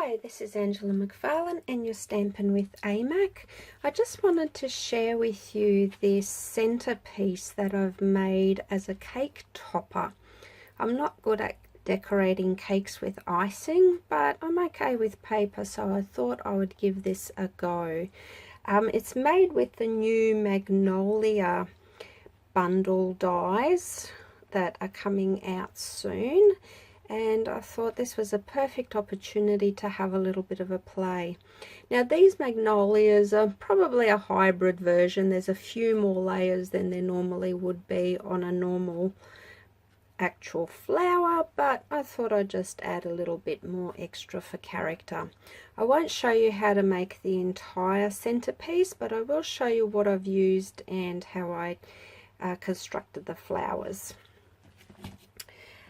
Hi, this is Angela McFarlane and you're Stampin' with AMAC. I just wanted to share with you this centerpiece that I've made as a cake topper. I'm not good at decorating cakes with icing, but I'm okay with paper, so I thought I would give this a go. It's made with the new Magnolia bundle dies that are coming out soon. And I thought this was a perfect opportunity to have a little bit of a play. Now these magnolias are probably a hybrid version. There's a few more layers than there normally would be on a normal actual flower, but I thought I'd just add a little bit more extra for character. I won't show you how to make the entire centerpiece, but I will show you what I've used and how I constructed the flowers.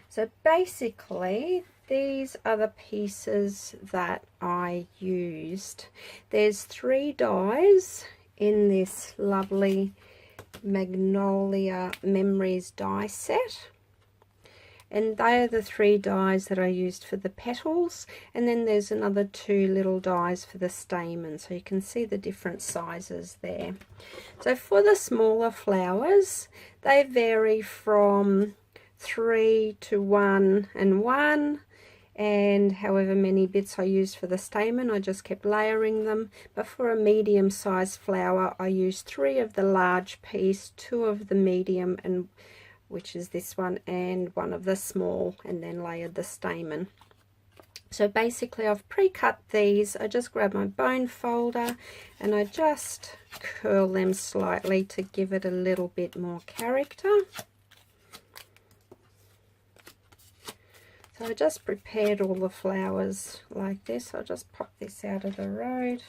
So basically, these are the pieces that I used. There's 3 dies in this lovely Magnolia Memories die set. And they are the 3 dies that I used for the petals. And then there's another 2 little dies for the stamen. So you can see the different sizes there. So for the smaller flowers, they vary from 3 to 1 and 1, and however many bits I used for the stamen, I just kept layering them. But for a medium sized flower, I used 3 of the large piece, 2 of the medium, and which is this one, and 1 of the small, and then layered the stamen. So basically I've pre-cut these. I just grab my bone folder and I just curl them slightly to give it a little bit more character. So I just prepared all the flowers like this. I'll just pop this out of the road.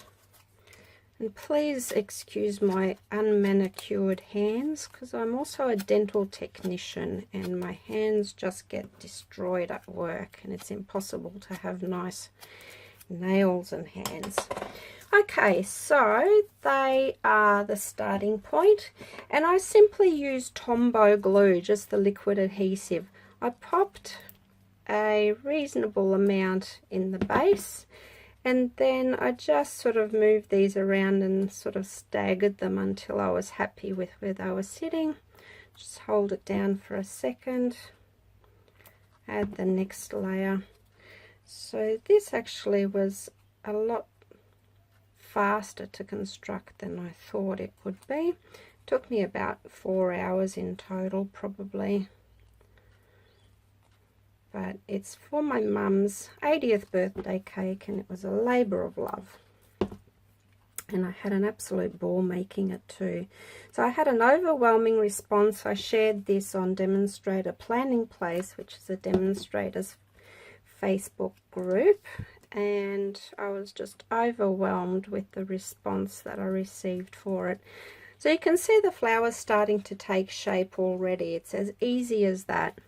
And please excuse my unmanicured hands, because I'm also a dental technician and my hands just get destroyed at work and it's impossible to have nice nails and hands. Okay, so they are the starting point, and I simply used Tombow glue, just the liquid adhesive. I popped a reasonable amount in the base, and then I just sort of moved these around and sort of staggered them until I was happy with where they were sitting. Just hold it down for a second, add the next layer. So this actually was a lot faster to construct than I thought it would be. It took me about 4 hours in total probably. But it's for my mum's 80th birthday cake, and it was a labour of love. And I had an absolute ball making it too. So I had an overwhelming response. I shared this on Demonstrator Planning Place, which is a demonstrators Facebook group, and I was just overwhelmed with the response that I received for it. So you can see the flowers starting to take shape already. It's as easy as that.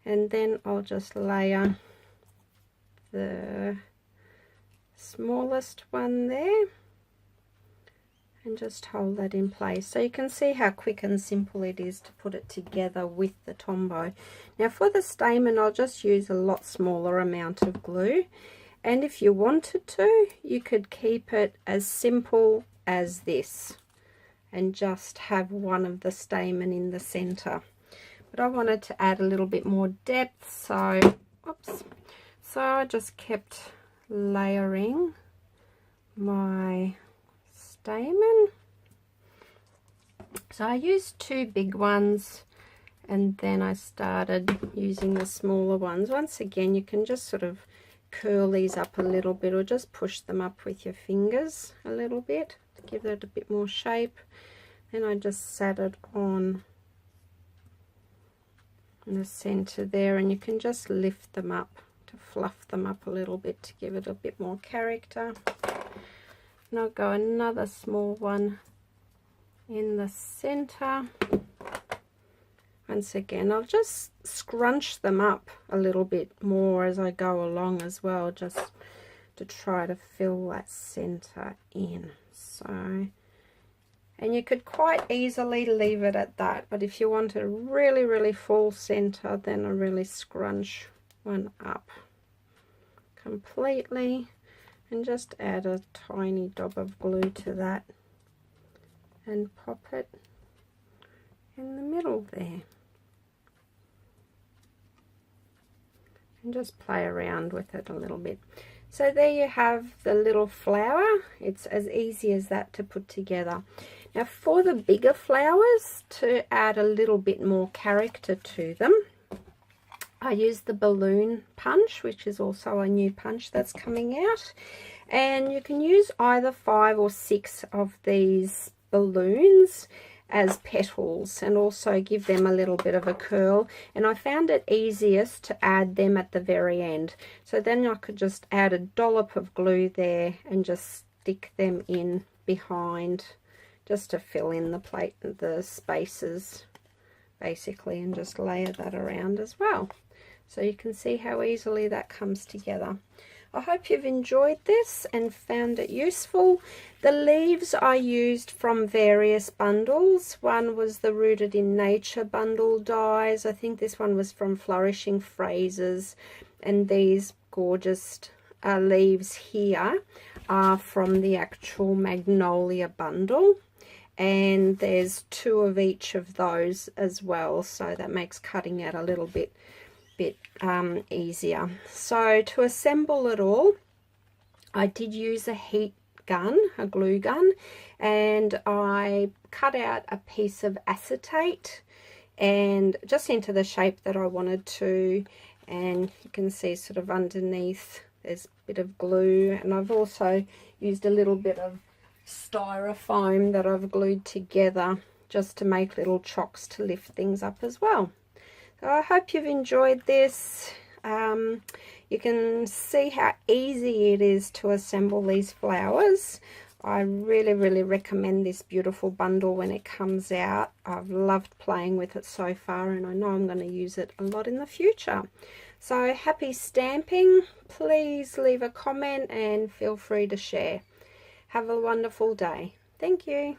And then I'll just layer the smallest one there and just hold that in place. So you can see how quick and simple it is to put it together with the Tombow. Now for the stamen, I'll just use a lot smaller amount of glue. And if you wanted to, you could keep it as simple as this and just have one of the stamen in the center. But I wanted to add a little bit more depth, so I just kept layering my stamen. So I used 2 big ones, and then I started using the smaller ones. Once again, you can just sort of curl these up a little bit, or just push them up with your fingers a little bit to give it a bit more shape. Then I just sat it on in the center there, and you can just lift them up to fluff them up a little bit to give it a bit more character. And I'll go another small one in the center. Once again, I'll just scrunch them up a little bit more as I go along as well, just to try to fill that center in. So, and you could quite easily leave it at that, but if you want a really, really full center, then I really scrunch one up completely. and just add a tiny dab of glue to that and pop it in the middle there. And just play around with it a little bit. So there you have the little flower. It's as easy as that to put together. Now for the bigger flowers, to add a little bit more character to them, I use the balloon punch, which is also a new punch that's coming out. And you can use either 5 or 6 of these balloons as petals and also give them a little bit of a curl, and I found it easiest to add them at the very end. So then I could just add a dollop of glue there and just stick them in behind, just to fill in the spaces basically, and just layer that around as well. So you can see how easily that comes together. I hope you've enjoyed this and found it useful. The leaves I used from various bundles. One was the Rooted in Nature bundle dies. I think this one was from Flourishing Phrases. And these gorgeous leaves here are from the actual Magnolia bundle. And there's 2 of each of those as well. So that makes cutting out a little bit easier. So to assemble it all, I did use a heat gun, a glue gun, and I cut out a piece of acetate and just into the shape that I wanted to, and you can see sort of underneath there's a bit of glue, and I've also used a little bit of styrofoam that I've glued together just to make little chocks to lift things up as well. So I hope you've enjoyed this. You can see how easy it is to assemble these flowers. I really recommend this beautiful bundle when it comes out. I've loved playing with it so far, and I know I'm going to use it a lot in the future. So happy stamping. Please leave a comment and feel free to share. Have a wonderful day. Thank you.